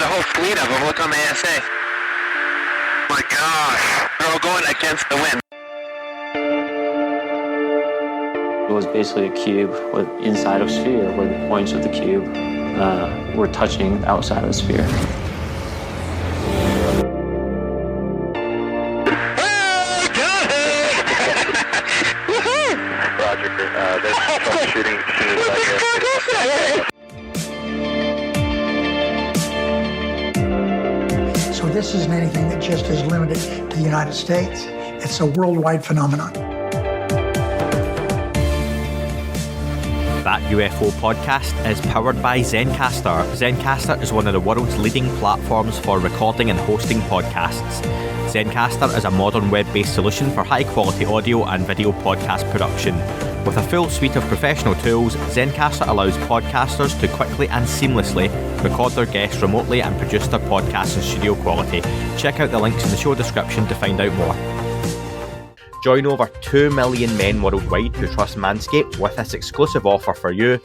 a whole fleet of them. Look on the ASA. Oh my gosh. They're all going against the wind. It was basically a cube with inside of a sphere where the points of the cube were touching the outside of the sphere. Roger. There's troubleshooting. So this isn't anything that just is limited to the United States. It's a worldwide phenomenon. That UFO podcast is powered by Zencastr. Zencastr is one of the world's leading platforms for recording and hosting podcasts. Zencastr is a modern web-based solution for high-quality audio and video podcast production. With a full suite of professional tools, Zencastr allows podcasters to quickly and seamlessly record their guests remotely and produce their podcasts in studio quality. Check out the links in the show description to find out more. Join over 2 million men worldwide who trust Manscaped with this exclusive offer for you: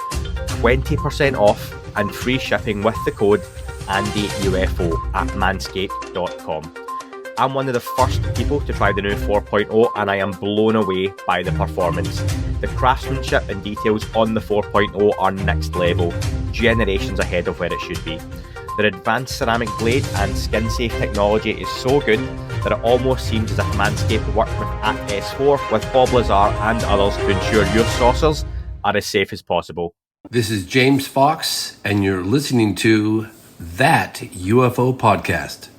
20% off and free shipping with the code ANDYUFO at manscaped.com. I'm one of the first people to try the new 4.0 and I am blown away by the performance. The craftsmanship and details on the 4.0 are next level, generations ahead of where it should be. Their advanced ceramic blade and skin-safe technology is so good that it almost seems as if Manscaped worked with Act S4 with Bob Lazar and others to ensure your saucers are as safe as possible. This is James Fox, and you're listening to That UFO Podcast.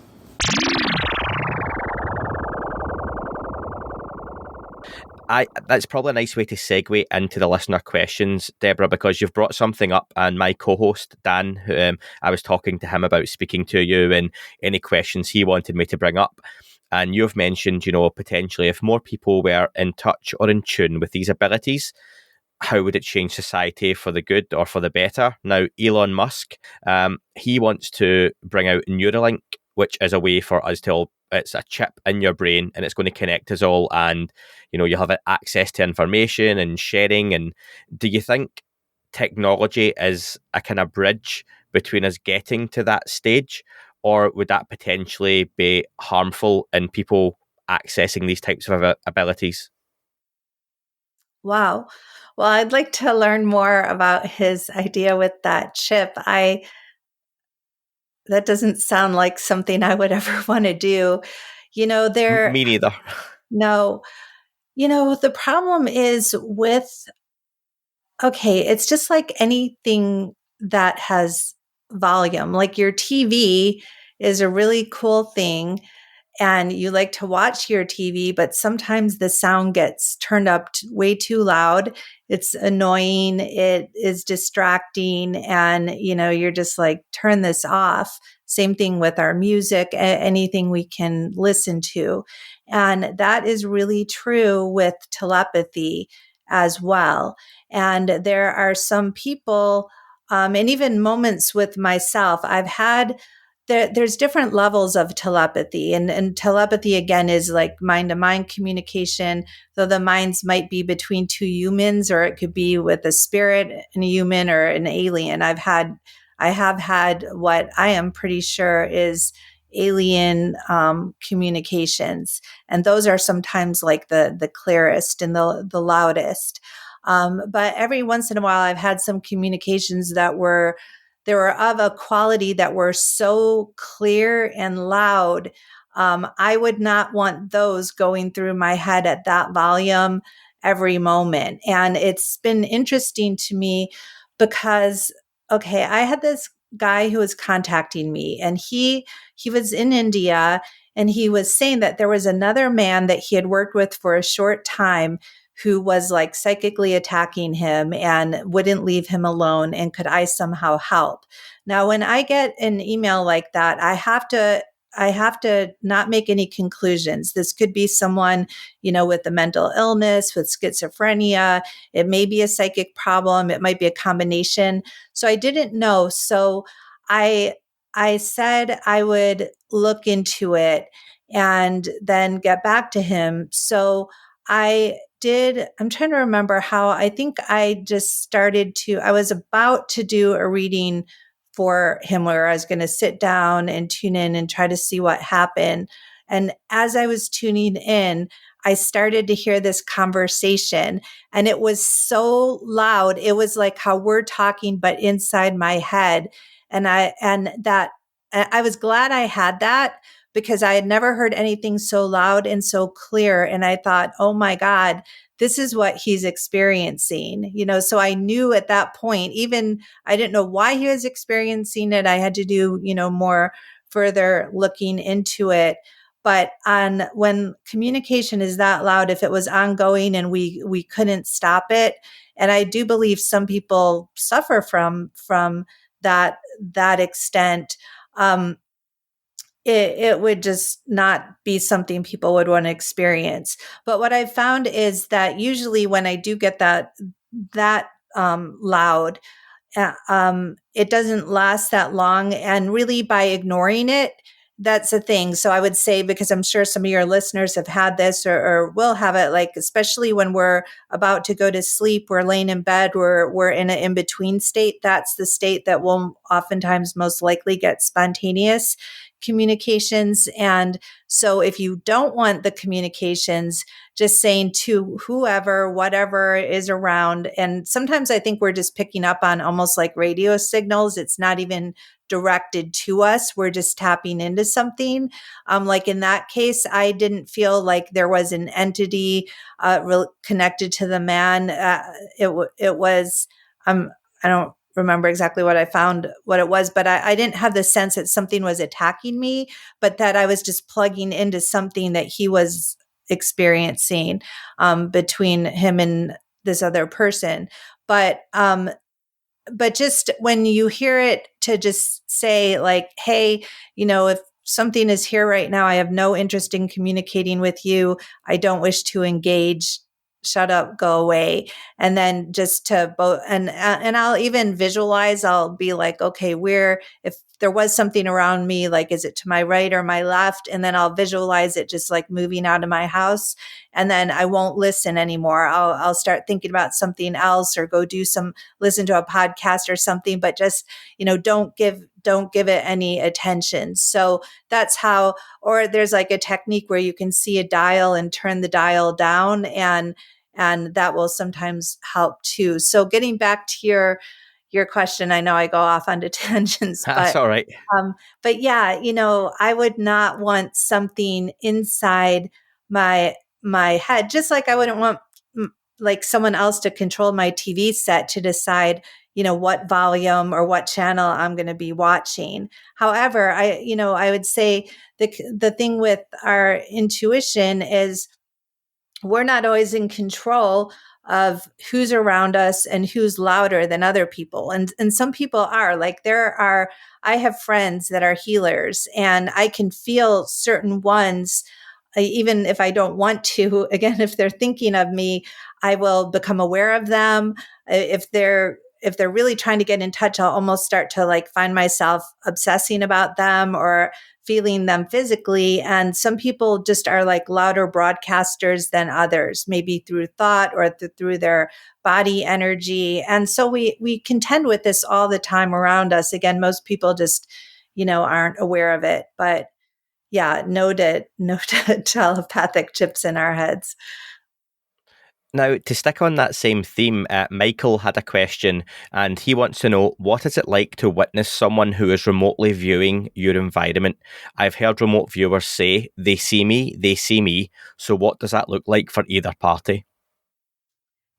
That's probably a nice way to segue into the listener questions, Deborah, because you've brought something up, and my co-host, Dan, who I was talking to him about speaking to you and any questions he wanted me to bring up. And you've mentioned, potentially if more people were in touch or in tune with these abilities, how would it change society for the good or for the better? Now, Elon Musk, he wants to bring out Neuralink, which is a way for us to it's a chip in your brain and it's going to connect us all, and you'll have access to information and sharing. And do you think technology is a kind of bridge between us getting to that stage, or would that potentially be harmful in people accessing these types of abilities? Wow. Well, I'd like to learn more about his idea with that chip. That doesn't sound like something I would ever want to do. Me neither. No. The problem is it's just like anything that has volume. Like your TV is a really cool thing and you like to watch your TV, but sometimes the sound gets turned up way too loud. It's annoying. It is distracting. And, you're just like, turn this off. Same thing with our music, anything we can listen to. And that is really true with telepathy as well. And there are some people, and even moments with myself, I've had there's different levels of telepathy, and telepathy again is like mind-to-mind communication, though the minds might be between two humans, or it could be with a spirit and a human or an alien. I have had what I am pretty sure is alien communications, and those are sometimes like the clearest and the loudest. But every once in a while, I've had some communications that were of a quality that were so clear and loud. I would not want those going through my head at that volume every moment. And it's been interesting to me because, I had this guy who was contacting me, and he was in India, and he was saying that there was another man that he had worked with for a short time who was like psychically attacking him and wouldn't leave him alone, and could I somehow help? Now, when I get an email like that, I have to not make any conclusions. This could be someone, with a mental illness, with schizophrenia. It may be a psychic problem. It might be a combination. So I didn't know. So I said I would look into it and then get back to him. So I'm trying to remember how. I think I just I was about to do a reading for him, where I was going to sit down and tune in and try to see what happened. And as I was tuning in, I started to hear this conversation, and it was so loud. It was like how we're talking, but inside my head. And I was glad I had that, because I had never heard anything so loud and so clear. And I thought, oh my God, this is what he's experiencing, so I knew at that point, even I didn't know why he was experiencing it. I had to do, more further looking into it. But when communication is that loud, if it was ongoing and we couldn't stop it, and I do believe some people suffer from that extent, it would just not be something people would want to experience. But what I've found is that usually when I do get that loud, it doesn't last that long. And really, by ignoring it, that's the thing. So I would say, because I'm sure some of your listeners have had this or will have it, like, especially when we're about to go to sleep, we're laying in bed, we're in an in-between state. That's the state that will oftentimes most likely get spontaneous communications. And so if you don't want the communications, just saying to whoever, whatever is around. And sometimes I think we're just picking up on almost like radio signals. It's not even directed to us. We're just tapping into something. Like in that case, I didn't feel like there was an entity connected to the man. It was, I don't remember exactly what I found, what it was, but I didn't have the sense that something was attacking me, but that I was just plugging into something that he was experiencing between him and this other person. But just when you hear it, to just say like, hey, if something is here right now, I have no interest in communicating with you. I don't wish to engage. Shut up, go away. And then just to both, and I'll even visualize, I'll be like, okay, if there was something around me, like, is it to my right or my left? And then I'll visualize it just like moving out of my house. And then I won't listen anymore. I'll start thinking about something else, or listen to a podcast or something, but just, don't give it any attention. So that's how, or there's like a technique where you can see a dial and turn the dial down, and that will sometimes help too. So getting back to your question, I know I go off onto tangents, That's all right. but yeah, I would not want something inside my head, just like I wouldn't want like someone else to control my TV set to decide, what volume or what channel I'm going to be watching. However, I would say the thing with our intuition is we're not always in control of who's around us and who's louder than other people. And some people are like, I have friends that are healers, and I can feel certain ones, even if I don't want to. Again, if they're thinking of me, I will become aware of them. If they're really trying to get in touch, I'll almost start to like find myself obsessing about them or feeling them physically. And some people just are like louder broadcasters than others, maybe through thought or through their body energy. And so we contend with this all the time around us. Again, most people just, aren't aware of it. But yeah, no to telepathic chips in our heads. Now, to stick on that same theme, Michael had a question, and he wants to know, what is it like to witness someone who is remotely viewing your environment? I've heard remote viewers say, they see me. So what does that look like for either party?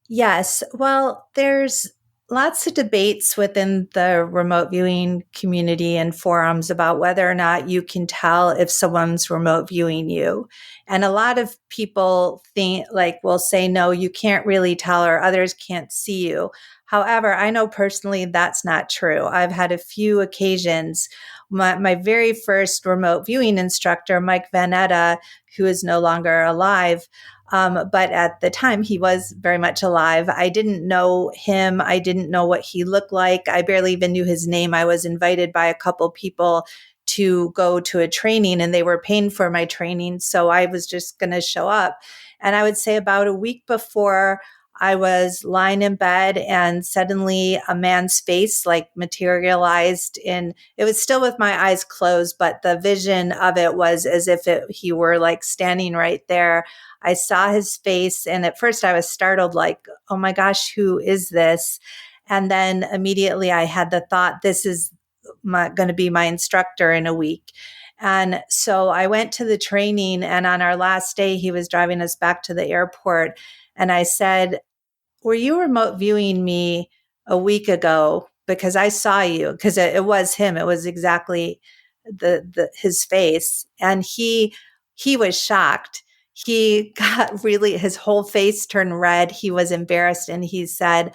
Yes. Well, there's lots of debates within the remote viewing community and forums about whether or not you can tell if someone's remote viewing you. And a lot of people will say, no, you can't really tell, or others can't see you. However, I know personally that's not true. I've had a few occasions. My very first remote viewing instructor, Mike Vanetta, who is no longer alive, but at the time he was very much alive. I didn't know him. I didn't know what he looked like. I barely even knew his name. I was invited by a couple people to go to a training, and they were paying for my training. So I was just going to show up. And I would say about a week before I was lying in bed and suddenly a man's face like materialized it was still with my eyes closed, but the vision of it was as if he were like standing right there. I saw his face, and at first I was startled, like, oh my gosh, who is this? And then immediately I had the thought, this is going to be my instructor in a week. And so I went to the training, and on our last day, he was driving us back to the airport. And I said, were you remote viewing me a week ago? Because I saw you, because it was him. It was exactly his face. And he was shocked. He got really, his whole face turned red. He was embarrassed. And he said,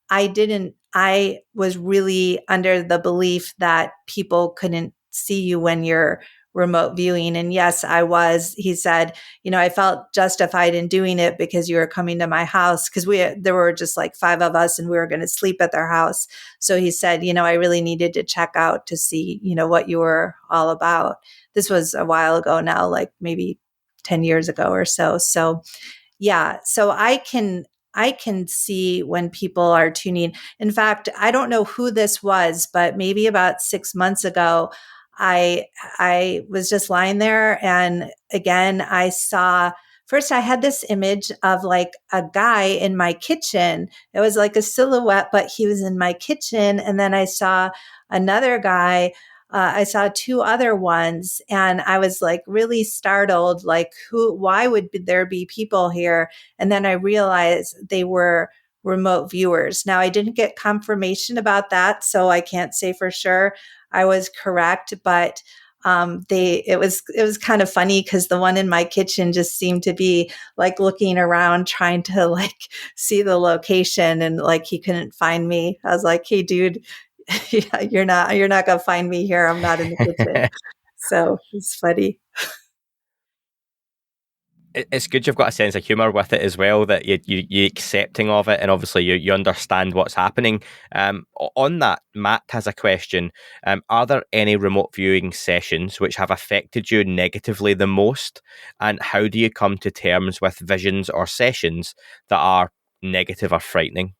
I was really under the belief that people couldn't see you when you're remote viewing. And yes, I was. He said, I felt justified in doing it because you were coming to my house, because there were just like 5 of us and we were going to sleep at their house. So he said, I really needed to check out to see, what you were all about. This was a while ago now, like maybe 10 years ago or so. So yeah, so I can see when people are tuning. In fact, I don't know who this was, but maybe about 6 months ago, I was just lying there, and again I saw, first I had this image of like a guy in my kitchen. It was like a silhouette, but he was in my kitchen. And then I saw another guy. I saw 2 other ones, and I was like really startled, like why would there be people here? And then I realized they were remote viewers. Now I didn't get confirmation about that, so I can't say for sure I was correct, but it was kind of funny because the one in my kitchen just seemed to be like looking around, trying to like see the location, and like he couldn't find me. I was like, hey dude, yeah, you're not gonna find me here. I'm not in the kitchen. So it's funny. It's good you've got a sense of humour with it as well, that you're accepting of it, and obviously you understand what's happening. On that, Matt has a question. Are there any remote viewing sessions which have affected you negatively the most? And how do you come to terms with visions or sessions that are negative or frightening?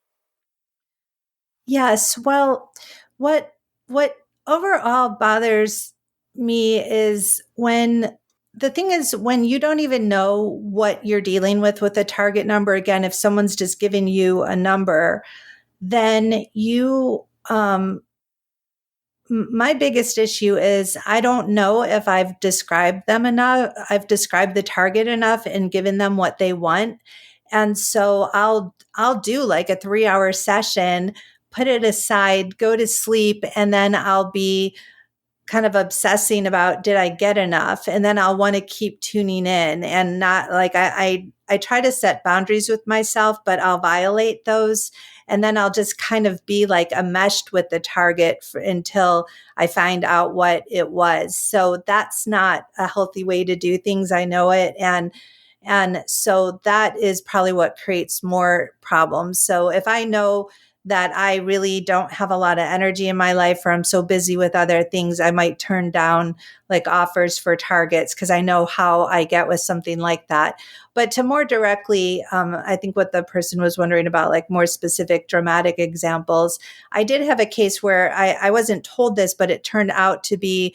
Yes. Well, what overall bothers me is when you don't even know what you're dealing with a target number. Again, if someone's just giving you a number, then my biggest issue is I don't know if I've described them enough. I've described the target enough and given them what they want. And so I'll do like a 3-hour session, put it aside, go to sleep, and then I'll be kind of obsessing about, did I get enough? And then I'll want to keep tuning in, and not like I try to set boundaries with myself, but I'll violate those. And then I'll just kind of be like enmeshed with the target until I find out what it was. So that's not a healthy way to do things. I know it. And so that is probably what creates more problems. So if I know that I really don't have a lot of energy in my life, or I'm so busy with other things, I might turn down like offers for targets because I know how I get with something like that. But to more directly, I think what the person was wondering about, like more specific dramatic examples, I did have a case where I wasn't told this, but it turned out to be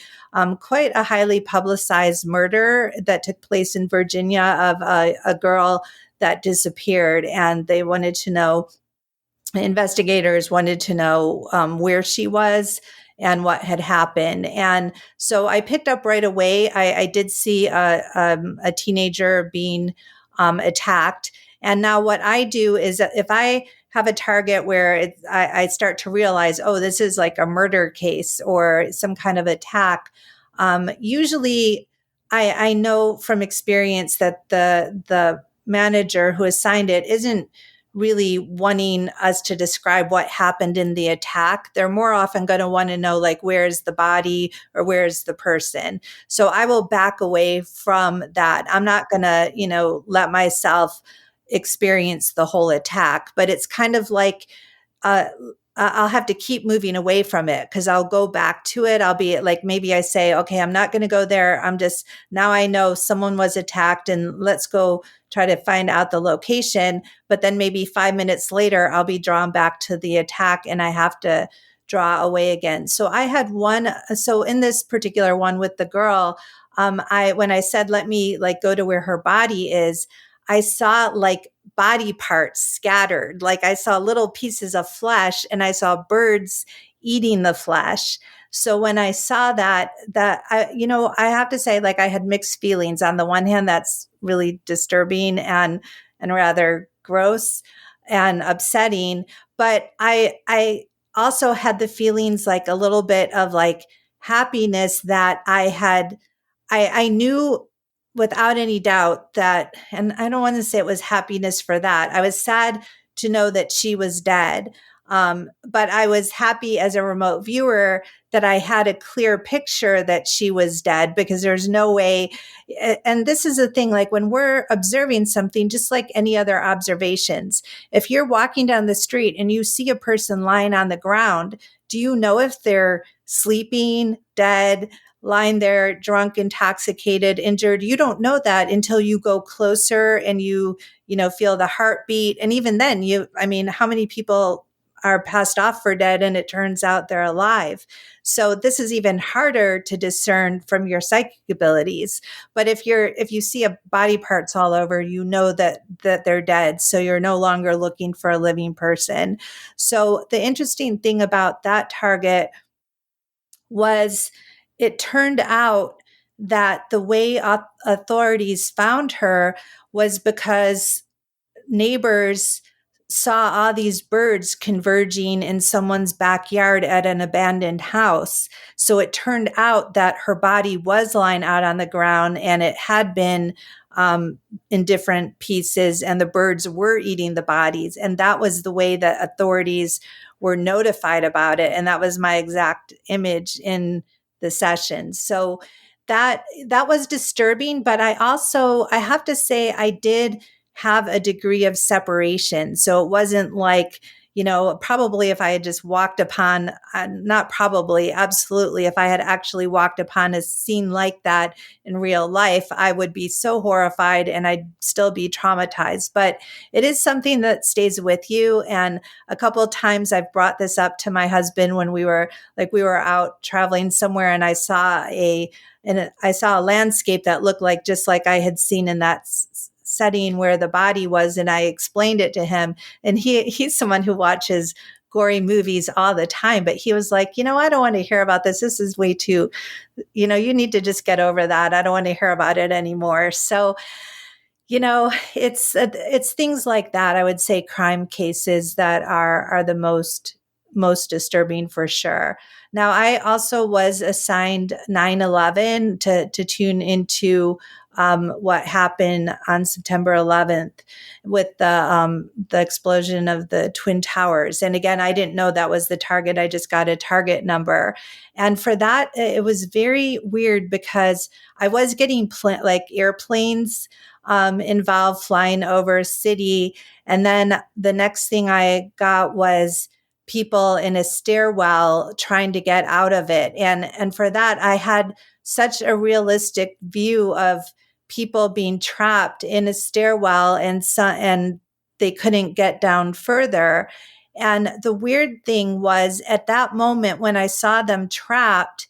quite a highly publicized murder that took place in Virginia of a girl that disappeared, and they wanted to know, investigators wanted to know where she was and what had happened. And so I picked up right away. I did see a teenager being attacked. And now what I do is that if I have a target where I start to realize, oh, this is like a murder case or some kind of attack, usually I know from experience that the manager who assigned it isn't really wanting us to describe what happened in the attack. They're more often going to want to know, like, where's the body or where's the person? So I will back away from that. I'm not going to, let myself experience the whole attack, but it's kind of like, I'll have to keep moving away from it because I'll go back to it. I'll be like, maybe I say, okay, I'm not going to go there. Now I know someone was attacked and let's go try to find out the location. But then maybe 5 minutes later, I'll be drawn back to the attack and I have to draw away again. So I had so in this particular one with the girl, when I said, let me like go to where her body is, I saw like body parts scattered. Like I saw little pieces of flesh and I saw birds eating the flesh. So when I saw that I have to say, like, I had mixed feelings. On the one hand, that's really disturbing and rather gross and upsetting. But I also had the feelings like a little bit of like happiness that I knew without any doubt that, and I don't want to say it was happiness for that. I was sad to know that she was dead. But I was happy as a remote viewer that I had a clear picture that she was dead, because there's no way. And this is the thing, like when we're observing something, just like any other observations, if you're walking down the street and you see a person lying on the ground, do you know if they're sleeping, dead, lying there, drunk, intoxicated, injured? You don't know that until you go closer and you feel the heartbeat. And even then, how many people are passed off for dead and it turns out they're alive? So this is even harder to discern from your psychic abilities. But if you see a body parts all over, you know that they're dead. So you're no longer looking for a living person. So the interesting thing about that target was, it turned out that the way authorities found her was because neighbors saw all these birds converging in someone's backyard at an abandoned house. So it turned out that her body was lying out on the ground and it had been in different pieces, and the birds were eating the bodies. And that was the way that authorities were notified about it. And that was my exact image in the session. So that was disturbing, but I have to say, I did have a degree of separation. So it wasn't like, probably if I had just walked upon, not probably, absolutely, if I had actually walked upon a scene like that in real life, I would be so horrified and I'd still be traumatized. But it is something that stays with you. And a couple of times I've brought this up to my husband when we were out traveling somewhere, and I saw a landscape that looked like just like I had seen in that setting where the body was. And I explained it to him, and he's someone who watches gory movies all the time, but he was like, I don't want to hear about this. This is way too, you need to just get over that. I don't want to hear about it anymore. So, it's things like that. I would say crime cases that are the most disturbing for sure. Now, I also was assigned 9/11 to tune into what happened on September 11th with the explosion of the Twin Towers. And again, I didn't know that was the target. I just got a target number. And for that, it was very weird because I was getting airplanes involved flying over a city. And then the next thing I got was people in a stairwell trying to get out of it. And for that, I had such a realistic view of people being trapped in a stairwell and they couldn't get down further. And the weird thing was, at that moment when I saw them trapped,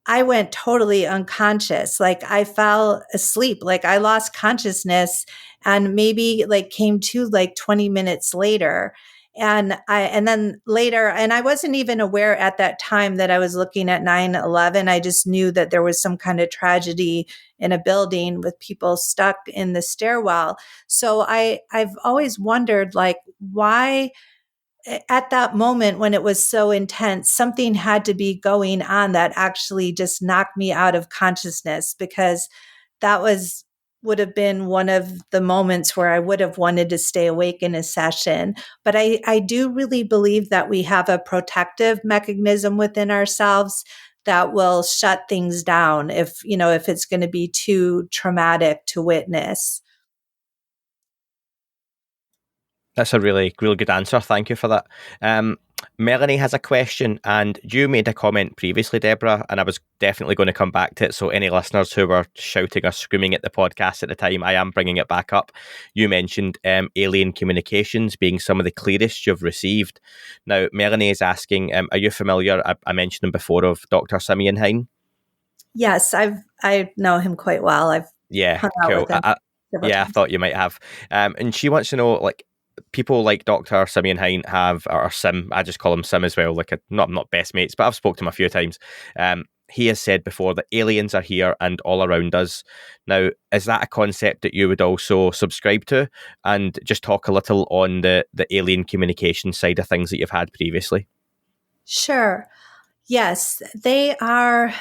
I went totally unconscious. Like I fell asleep, like I lost consciousness, and maybe came to 20 minutes later. And then later, and I wasn't even aware at that time that I was looking at 9/11. I just knew that there was some kind of tragedy in a building with people stuck in the stairwell. So I've always wondered, why at that moment when it was so intense, something had to be going on that actually just knocked me out of consciousness, because that would have been one of the moments where I would have wanted to stay awake in a session. But I do really believe that we have a protective mechanism within ourselves that will shut things down if it's going to be too traumatic to witness. That's a really, really good answer. Thank you for that. Melanie has a question, and you made a comment previously, Deborah, and I was definitely going to come back to it. So, any listeners who were shouting or screaming at the podcast at the time, I am bringing it back up. You mentioned alien communications being some of the clearest you've received. Now, Melanie is asking, are you familiar? I mentioned him before, of Dr. Simeon Hine. Yes, I know him quite well. I've Yeah, hung out cool. with him several I times. thought you might have. And she wants to know, like, people like Dr. Simeon Hine have, or Sim, I just call him Sim as well, like, not best mates, but I've spoke to him a few times. He has said before that aliens are here and all around us. Now, is that a concept that you would also subscribe to? And just talk a little on the alien communication side of things that you've had previously. Sure. Yes, they are.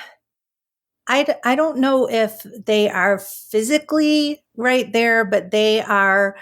I don't know if they are physically right there, but they are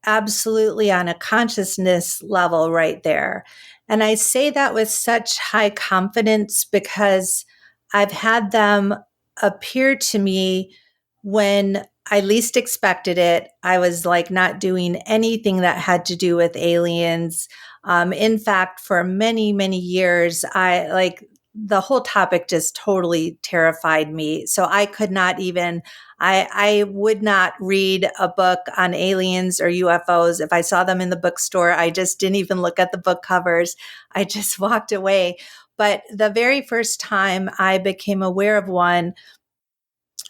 absolutely on a consciousness level right there. And I say that with such high confidence because I've had them appear to me when I least expected it. I was like not doing anything that had to do with aliens. In fact, for many, many years, I like the whole topic just totally terrified me. So I could not even I would not read a book on aliens or UFOs. If I saw them in the bookstore, I just didn't even look at the book covers. I just walked away. But the very first time I became aware of one,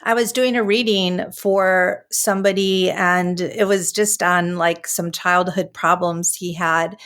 I was doing a reading for somebody, and it was just on like some childhood problems he had.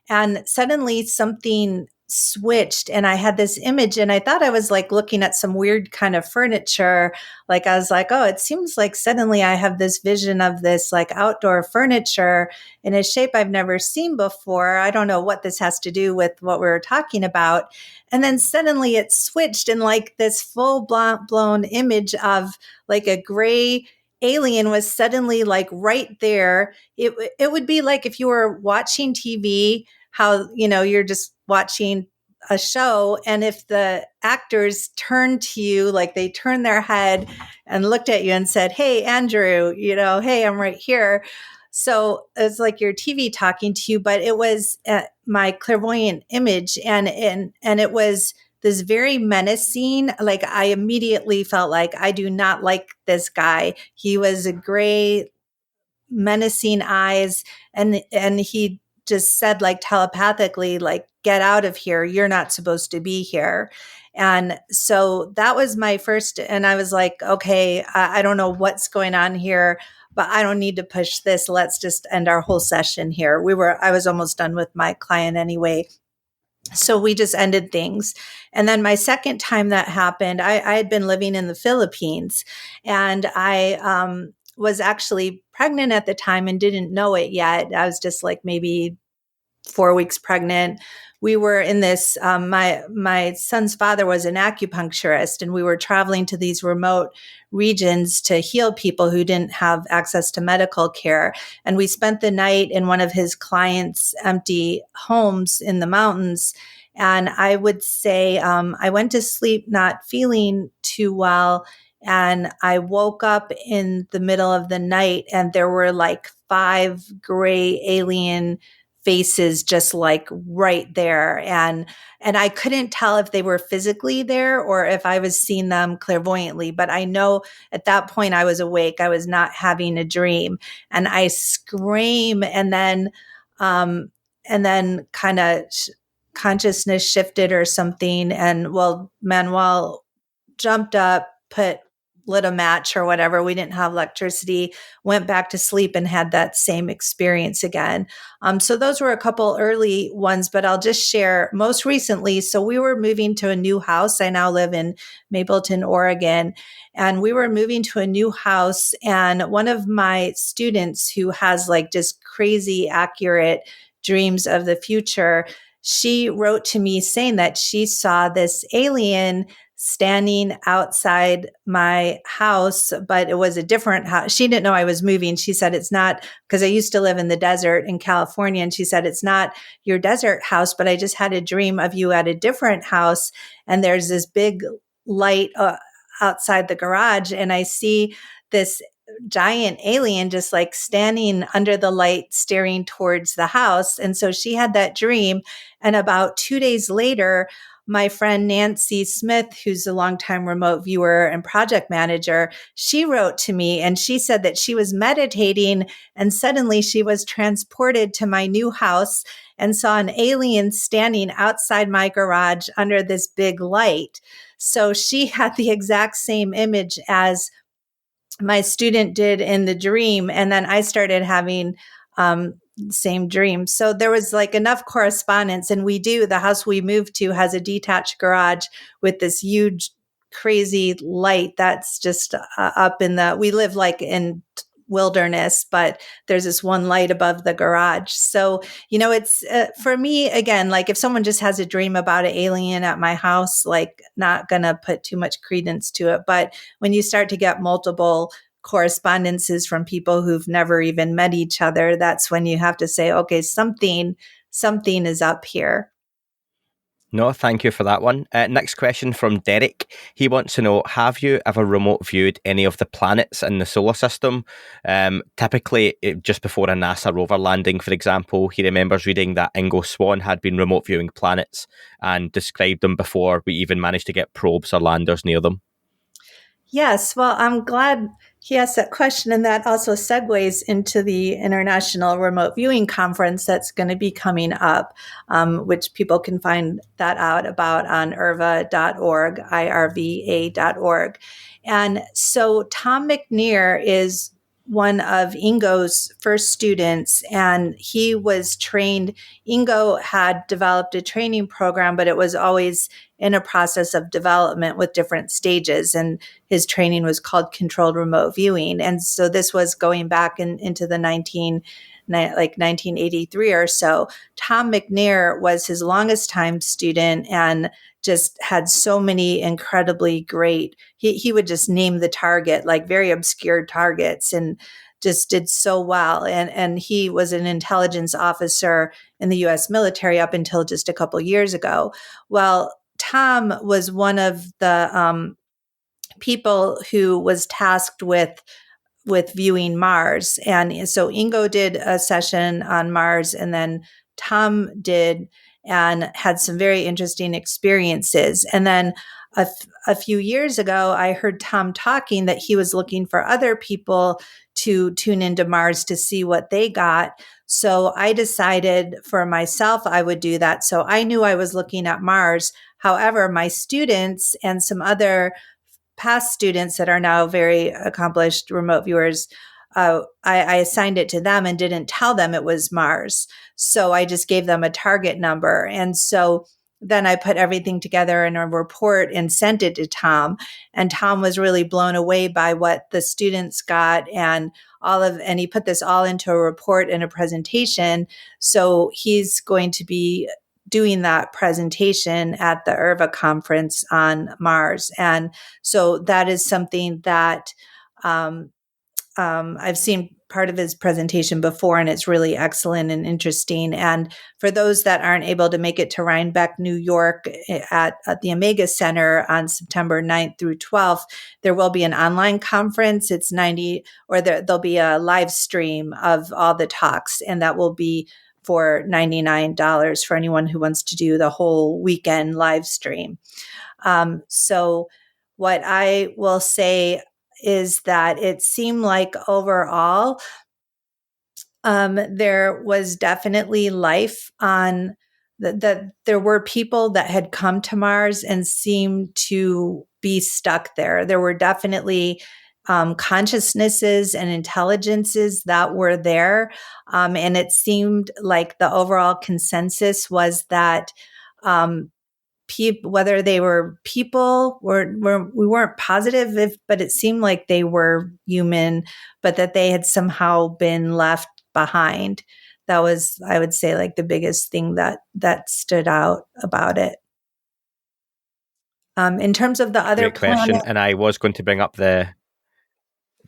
And suddenly something switched, and I had this image, and I thought I was like looking at some weird kind of furniture. Like I was like, oh, it seems like suddenly I have this vision of this like outdoor furniture in a shape I've never seen before. I don't know what this has to do with what we were talking about. And then suddenly it switched in like this full blown image of like a gray alien was suddenly like right there. It would be like if you were watching TV, how, you know, you're just watching a show, and if the actors turned to you, like they turned their head and looked at you and said, "Hey, Andrew, you know, hey, I'm right here." So it's like your TV talking to you, but it was my clairvoyant image, and it was this very menacing. Like I immediately felt like I do not like this guy. He was a gray, menacing eyes, and he just said like telepathically, like, get out of here, you're not supposed to be here. And so that was my first, and I was like, okay, I don't know what's going on here, but I don't need to push this. Let's just end our whole session here. I was almost done with my client anyway. So we just ended things. And then my second time that happened, I had been living in the Philippines, and I was actually pregnant at the time and didn't know it yet. I was just like maybe 4 weeks pregnant. We were in this, my son's father was an acupuncturist, and we were traveling to these remote regions to heal people who didn't have access to medical care. And we spent the night in one of his clients' empty homes in the mountains. And I would say I went to sleep not feeling too well. And I woke up in the middle of the night, and there were like 5 gray alien faces just like right there, and I couldn't tell if they were physically there or if I was seeing them clairvoyantly, but I know at that point I was awake. I was not having a dream, and I scream, and then kind of consciousness shifted or something, and well, Manuel jumped up, lit a match or whatever. We didn't have electricity, went back to sleep, and had that same experience again. So those were a couple early ones, but I'll just share most recently. So we were moving to a new house. I now live in Mapleton, Oregon, and we were moving to a new house. And one of my students, who has like just crazy accurate dreams of the future, she wrote to me saying that she saw this alien standing outside my house, but it was a different house. She didn't know I was moving. She said, it's not, because I used to live in the desert in California. And she said, it's not your desert house, but I just had a dream of you at a different house. And there's this big light outside the garage. And I see this giant alien just like standing under the light staring towards the house. And so she had that dream. And about 2 days later, my friend Nancy Smith, who's a longtime remote viewer and project manager, she wrote to me and she said that she was meditating and suddenly she was transported to my new house and saw an alien standing outside my garage under this big light. So she had the exact same image as my student did in the dream. And then I started having same dream. So there was like enough correspondence. And the house we moved to has a detached garage with this huge, crazy light that's just up we live like in wilderness, but there's this one light above the garage. So, it's for me, again, like if someone just has a dream about an alien at my house, like not going to put too much credence to it. But when you start to get multiple correspondences from people who've never even met each other, that's when you have to say, okay, something is up here. No, thank you for that one. Next question from Derek. He wants to know, have you ever remote viewed any of the planets in the solar system? Typically, just before a NASA rover landing, for example, he remembers reading that Ingo Swann had been remote viewing planets and described them before we even managed to get probes or landers near them. Yes, well, I'm glad he asked that question, and that also segues into the International Remote Viewing Conference that's going to be coming up, which people can find that out about on irva.org, irva.org. And so Tom McNear is one of Ingo's first students, and he was trained. Ingo had developed a training program, but it was always in a process of development with different stages. And his training was called controlled remote viewing. And so this was going back into the 1983 or so. Tom McNair was his longest time student and just had so many incredibly great, he would just name the target, like very obscure targets, and just did so well. And he was an intelligence officer in the US military up until just a couple years ago. Well, Tom was one of the people who was tasked with viewing Mars. And so Ingo did a session on Mars, and then Tom did, and had some very interesting experiences. And then a few years ago, I heard Tom talking that he was looking for other people to tune into Mars to see what they got. So I decided for myself I would do that. So I knew I was looking at Mars. However, my students and some other past students that are now very accomplished remote viewers, I assigned it to them and didn't tell them it was Mars. So I just gave them a target number. And so then I put everything together in a report and sent it to Tom. And Tom was really blown away by what the students got and he put this all into a report and a presentation. So he's going to be doing that presentation at the IRVA conference on Mars. And so that is something that I've seen part of his presentation before, and it's really excellent and interesting. And for those that aren't able to make it to Rhinebeck, New York at the Omega Center on September 9th through 12th, there will be an online conference. It's there'll be a live stream of all the talks, and that will be for $99 for anyone who wants to do the whole weekend live stream. So what I will say is that it seemed like overall, there was definitely life on that. There were people that had come to Mars and seemed to be stuck there. There were definitely consciousnesses and intelligences that were there. And it seemed like the overall consensus was that whether they were people, we weren't positive, but it seemed like they were human, but that they had somehow been left behind. That was, I would say, like the biggest thing that stood out about it. In terms of the other Great question, and I was going to bring up the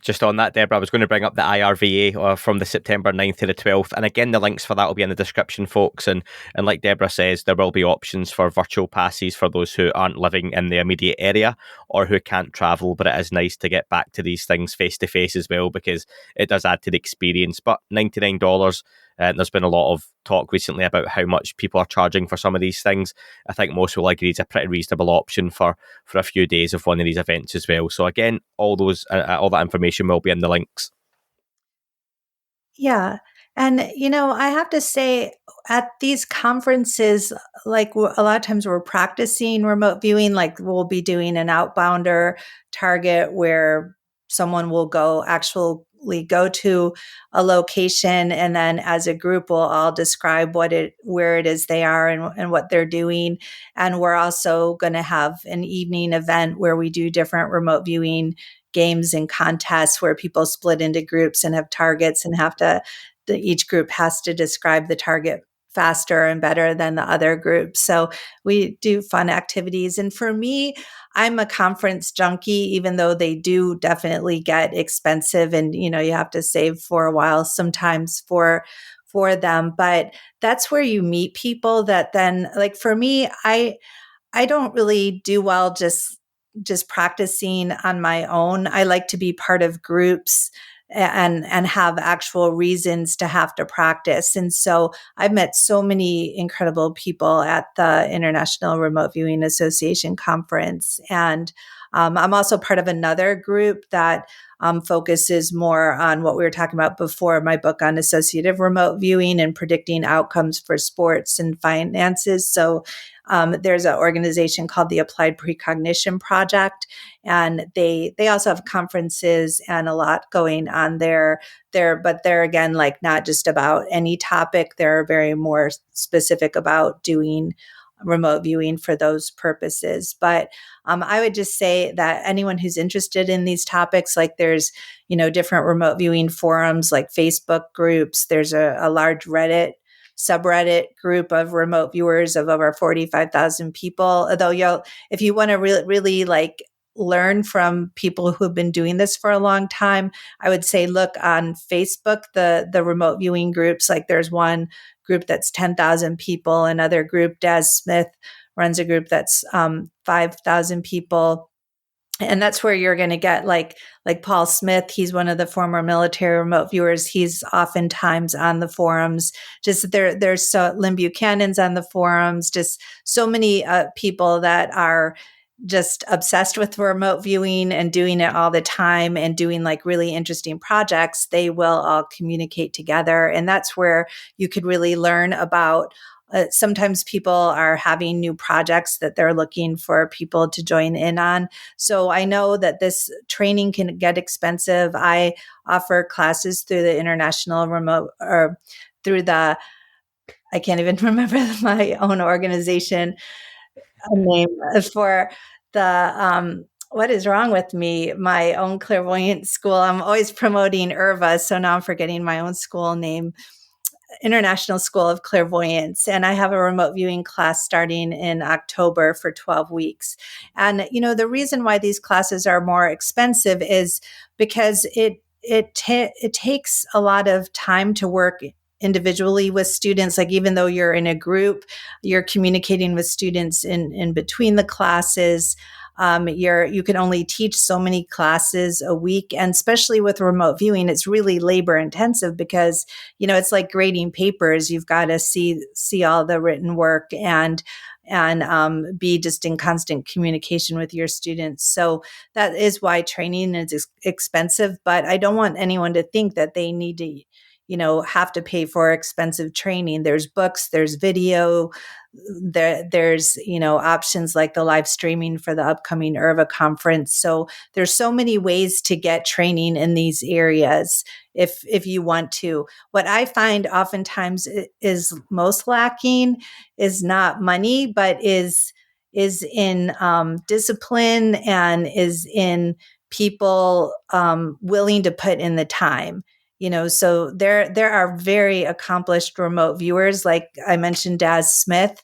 just on that, Deborah, I was going to bring up the IRVA from the September 9th to the 12th. And again, the links for that will be in the description, folks. And like Deborah says, there will be options for virtual passes for those who aren't living in the immediate area or who can't travel. But it is nice to get back to these things face to face as well, because it does add to the experience. But $99, and there's been a lot of talk recently about how much people are charging for some of these things. I think most will agree it's a pretty reasonable option for a few days of one of these events as well. So again, all that information will be in the links. Yeah. And, I have to say at these conferences, like a lot of times we're practicing remote viewing, like we'll be doing an outbounder target where someone will actually go to a location, and then as a group we'll all describe where it is they are and what they're doing. And we're also going to have an evening event where we do different remote viewing games and contests where people split into groups and have targets and each group has to describe the target faster and better than the other group. So we do fun activities. And for me, I'm a conference junkie, even though they do definitely get expensive and, you have to save for a while sometimes for them. But that's where you meet people that then, like for me, I don't really do well just practicing on my own. I like to be part of groups and have actual reasons to have to practice. And so I've met so many incredible people at the International Remote Viewing Association conference. And I'm also part of another group that focuses more on what we were talking about before, my book on associative remote viewing and predicting outcomes for sports and finances. So there's an organization called the Applied Precognition Project, and they also have conferences and a lot going on there. But they're again, like not just about any topic. They're very more specific about doing remote viewing for those purposes. But I would just say that anyone who's interested in these topics, like there's, different remote viewing forums, like Facebook groups. There's a large subreddit group of remote viewers of over 45,000 people. Although if you want to really like learn from people who have been doing this for a long time, I would say look on Facebook, the remote viewing groups. Like there's one group that's 10,000 people, another group, Daz Smith runs a group that's 5,000 people. And that's where you're going to get like Paul Smith. He's one of the former military remote viewers. He's oftentimes on the forums. Just there's Lynn Buchanan's on the forums. Just so many people that are just obsessed with remote viewing and doing it all the time and doing like really interesting projects. They will all communicate together. And that's where you could really learn about sometimes people are having new projects that they're looking for people to join in on. So I know that this training can get expensive. I offer classes through the International Remote or through the, I can't even remember my own organization name for the, what is wrong with me? My own clairvoyant school. I'm always promoting IRVA. So now I'm forgetting my own school name. International School of Clairvoyance. And I have a remote viewing class starting in October for 12 weeks. And, the reason why these classes are more expensive is because it takes a lot of time to work individually with students. Like even though you're in a group, you're communicating with students in between the classes. You can only teach so many classes a week. And especially with remote viewing, it's really labor intensive because, it's like grading papers. You've got to see all the written work and be just in constant communication with your students. So that is why training is expensive, but I don't want anyone to think that they need to, have to pay for expensive training. There's books, there's video, there's, options like the live streaming for the upcoming IRVA conference. So there's so many ways to get training in these areas if you want to. What I find oftentimes is most lacking is not money, but is in discipline and is in people willing to put in the time. So there are very accomplished remote viewers. Like I mentioned, Daz Smith,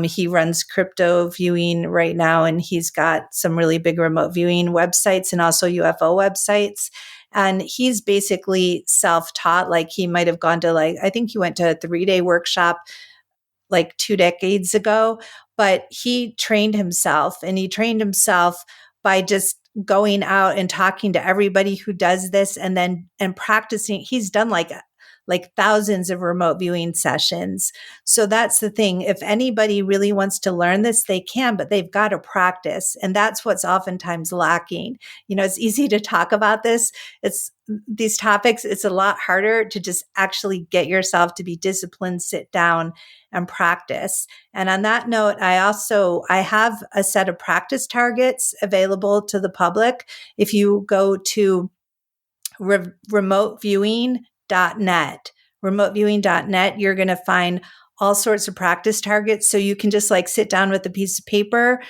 he runs crypto viewing right now, and he's got some really big remote viewing websites and also UFO websites. And he's basically self-taught. Like he might have gone to I think he went to a 3-day workshop like 2 decades ago, but he trained himself, and he trained himself by just going out and talking to everybody who does this and practicing. He's done like thousands of remote viewing sessions. So that's the thing. If anybody really wants to learn this, they can, but they've got to practice. And that's what's oftentimes lacking. It's easy to talk about these topics. It's a lot harder to just actually get yourself to be disciplined, sit down and practice. And on that note, I have a set of practice targets available to the public. If you go to remoteviewing.net, you're going to find all sorts of practice targets. So you can just sit down with a piece of paper,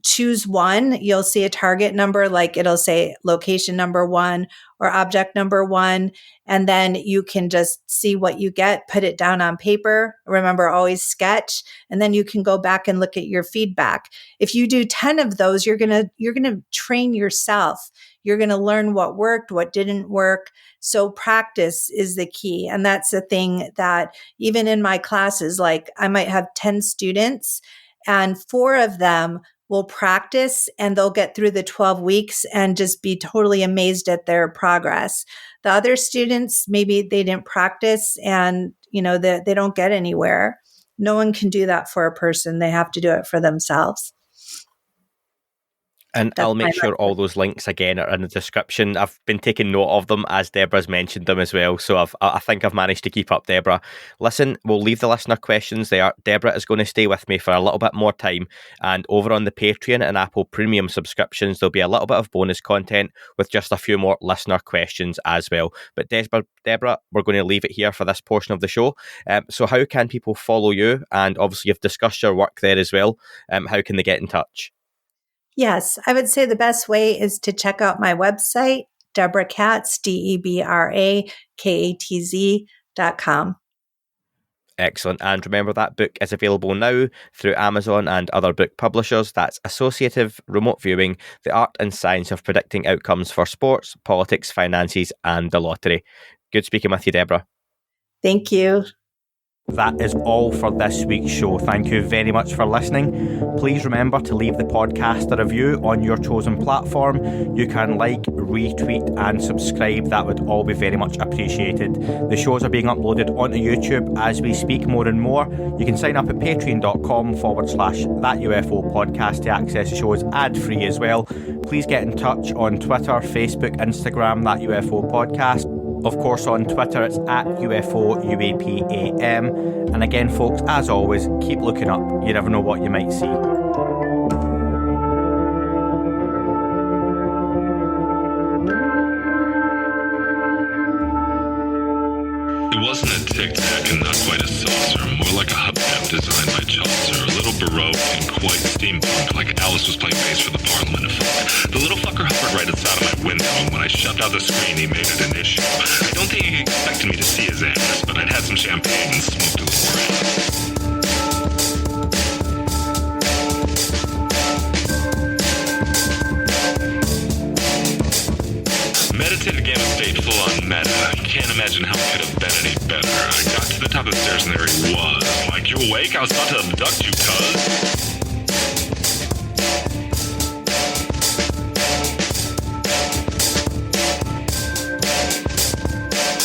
choose one. You'll see a target number, it'll say location number 1 or object number 1. And then you can just see what you get, put it down on paper. Remember, always sketch. And then you can go back and look at your feedback. If you do 10 of those, you're going to train yourself. You're going to learn what worked, what didn't work. So practice is the key. And that's the thing that even in my classes, I might have 10 students and 4 of them will practice and they'll get through the 12 weeks and just be totally amazed at their progress. The other students, maybe they didn't practice and, they don't get anywhere. No one can do that for a person. They have to do it for themselves. And I'll make sure all those links again are in the description. I've been taking note of them as Debra's mentioned them as well. So I think I've managed to keep up, Debra. Listen, we'll leave the listener questions there. Debra is going to stay with me for a little bit more time. And over on the Patreon and Apple Premium subscriptions, there'll be a little bit of bonus content with just a few more listener questions as well. But Debra, we're going to leave it here for this portion of the show. So how can people follow you? And obviously you've discussed your work there as well. How can they get in touch? Yes, I would say the best way is to check out my website, Debra Katz, DebraKatz.com. Excellent. And remember, that book is available now through Amazon and other book publishers. That's Associative Remote Viewing, The Art and Science of Predicting Outcomes for Sports, Politics, Finances, and the Lottery. Good speaking with you, Debra. Thank you. That is all for this week's show. Thank you very much for listening. Please remember to leave the podcast a review on your chosen platform. You can retweet and subscribe. That would all be very much appreciated. The shows are being uploaded onto YouTube as we speak more and more. You can sign up at patreon.com/thatUFO podcast to access the shows ad-free as well. Please get in touch on Twitter, Facebook, Instagram, That UFO Podcast. Of course, on Twitter, it's at UFO UAPAM. And again, folks, as always, keep looking up. You never know what you might see. It wasn't a tic-tac and not quite a saucer, more like a hubcap designed by Chaucer, a little baroque and quite steampunk, like Alice was playing bass for the Parliament of Folk. The little fucker hovered right outside of my window, and when I shoved out the screen, he made it an issue. I don't think he expected me to see his ass, but I'd had some champagne and smoked a little grass. Meditative gamma state full on meta. You can't imagine how it could have been any better. I got to the top of the stairs and there he was. I'm like, you awake? I was about to abduct you, cuz.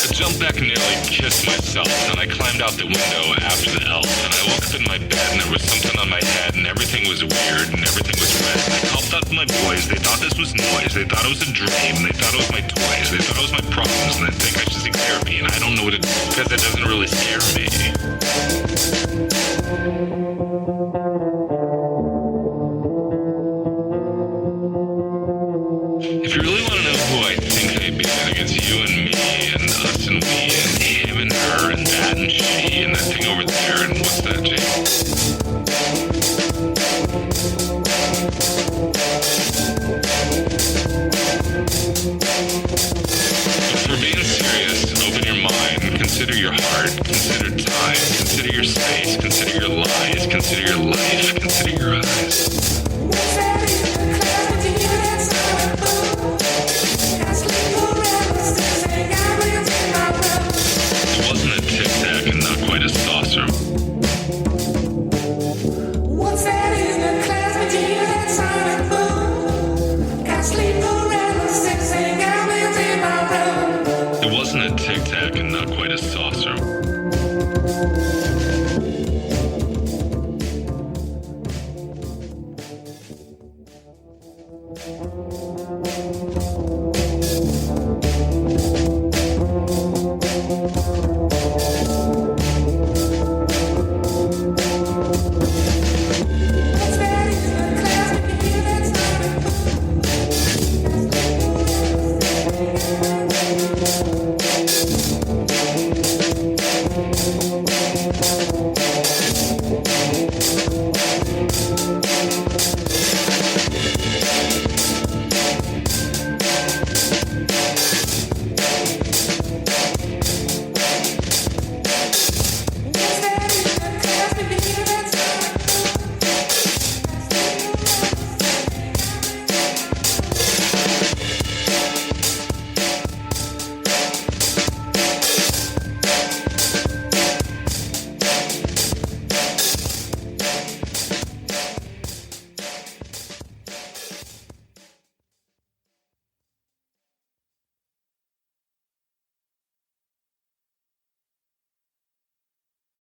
I jumped back and nearly kissed myself, and I climbed out the window after the elf, and I woke up in my bed and there was something on my head and everything was weird and everything was red. And I called out to my boys. They thought this was noise. They thought it was a dream. They thought it was my toys. They thought it was my problems, and they think I should seek therapy, and I don't know what it is because it doesn't really scare me. If you really want to know who I think I be, I think it's you and me and us and we and him and her and that and she and that thing over there and what's that, Jake? But for being serious, open your mind, consider your heart, consider time, consider your space, consider your lies, consider your life, consider your